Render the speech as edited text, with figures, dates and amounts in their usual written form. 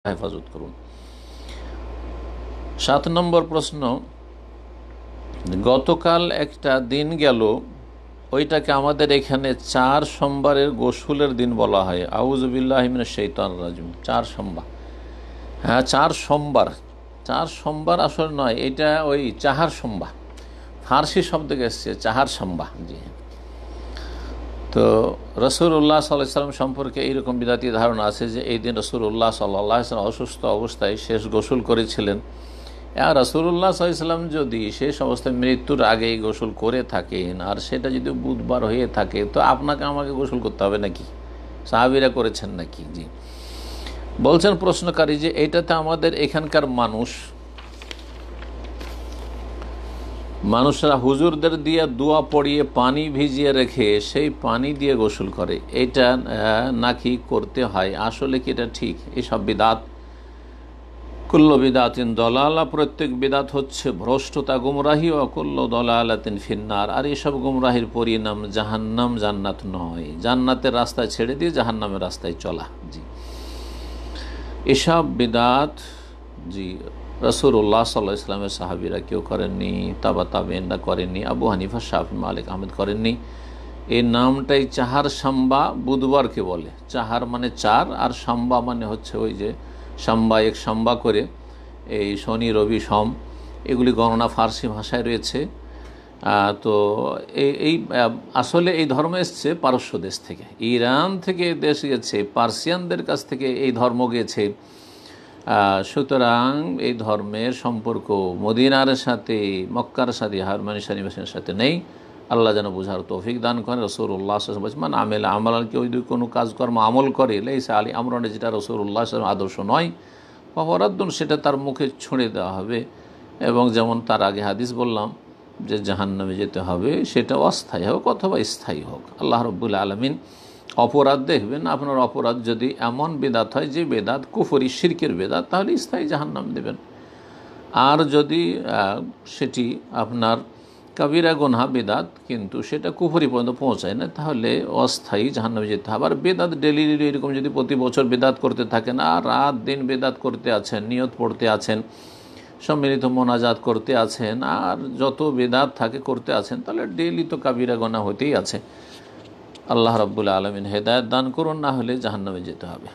হেফাজত করুন। 7 নম্বর প্রশ্ন, গতকাল একটা দিন গেল, ওইটাকে আমাদের এখানে 4 সোমবারের গোসলের দিন বলা হয়। আউযুবিল্লাহি মিনাশ শাইতানির রাজিম। 4 সোমবার, হ্যাঁ 4 সোমবার। 4 সোমবার আসলে নয়, এটা ওই চাহার সোমবার, ফার্সি শব্দ এসছে চাহার সোমবার। জি, তো রাসূলুল্লাহ সাল্লাল্লাহু আলাইহি ওয়াসাল্লাম সম্পর্কে এইরকম বিদাতি ধারণা আছে যে এই দিন রাসূলুল্লাহ সাল্লাল্লাহু আলাইহি ওয়াসাল্লাম অসুস্থ অবস্থায় শেষ গোসল করেছিলেন। আর রাসূলুল্লাহ সাল্লাল্লাহু আলাইহি ওয়াসাল্লাম যদি শেষ অবস্থায় মৃত্যুর আগেই গোসল করে থাকেন, আর সেটা যদি বুধবার হয়ে থাকে, তো আপনাকে আমাকে গোসল করতে হবে নাকি? সাহাবীরা করেছেন নাকি? জি, বলছেন প্রশ্নকারী যে এটাতে আমাদের এখানকার মানুষরা হুজুরদের দিয়ে দোয়া পড়িয়ে পানি ভিজিয়ে রেখে সেই পানি দিয়ে গোসল করে, এটা নাকি করতে হয়? আসলে কি এটা ঠিক? এসব বিদাত, কুল্লু বিদাতিন দলালা, প্রত্যেক বিদাত হচ্ছে ভ্রষ্টতা, গুমরাহি, ও কুল্লু দলালাতিন ফিন্নার, আর এসব গুমরাহির পরিণাম জাহান্নাম, জান্নাত নয়। জান্নাতের রাস্তায় ছেড়ে দিয়ে জাহান্নামের রাস্তায় চলা। জি, এসব বিদাত জি রাসূলুল্লাহ সাল্লাল্লাহু আলাইহি ওয়াসাল্লামের সাহাবীরা কেউ করেননি, তাবেঈনরা করেননি, আবু হানিফা, শাফি, মালিক, আহমেদ করেননি। এই নামটাই চাহার সাম্বা, বুধবারকে বলে। চাহার মানে 4, আর সাম্বা মানে হচ্ছে ওই যে সাম্বা, এক সাম্বা করে এই শনি, রবি, সোম, এগুলি গণনা ফার্সি ভাষায় রয়েছে। তো এই আসলে এই ধর্ম এসছে পারস্য দেশ থেকে, ইরান থেকে দেশ গেছে, পার্সিয়ানদের কাছ থেকে এই ধর্ম গেছে। সুতরাং এই ধর্মের সম্পর্ক মদিনার সাথে, মক্কার সাথে, হারমানি শরীফের সাথে নেই। আল্লাহ যেন বুঝার তৌফিক দান করেন। রাসূলুল্লাহ সাল্লাল্লাহু আলাইহি ওয়াসাল্লাম আমেল আমাল, কেউ যদি কোনো কাজকর্ম আমল করে, লাইসা আলী আমরুনা, যেটা রাসূলুল্লাহ সাল্লাল্লাহু আলাইহি ওয়াসাল্লাম আদর্শ নয়, ফাহুয়ারাদ্দুন, সেটা তার মুখে ছুঁড়ে দেওয়া হবে। এবং যেমন তার আগে হাদিস বললাম যে জাহান্নামে যেতে হবে, সেটা অস্থায়ী হোক অথবা স্থায়ী হোক। আল্লাহ রাব্বুল আলামিন অপরাধ দেখবেন, আপনার অপরাধ যদি এমন বেদাত হয় যে বেদাত কুফরি, শিরকের বেদাত, তাহলে স্থায়ী জাহান্নাম দেবেন। আর যদি সেটি আপনার কাবিরা গুনাহ বেদাত, কিন্তু সেটা কুফরি পর্যন্ত পৌঁছায় না, তাহলে অস্থায়ী জাহান্নামে যেতে হবে। আর বেদাত ডেলি এরকম যদি প্রতি বছর বেদাত করতে থাকেন, আর রাত দিন বেদাত করতে আছেন, নিয়ত পড়তে আছেন, সম্মিলিত মোনাজাত করতে আছেন, আর যত বেদাত থাকে করতে আছেন, তাহলে ডেলি তো কাবিরা গুনাহ হতেই আছে। আল্লাহ রাব্বুল আলামিন হেদায়েত দান করুন, না হলে জাহান্নামে যেতে হবে।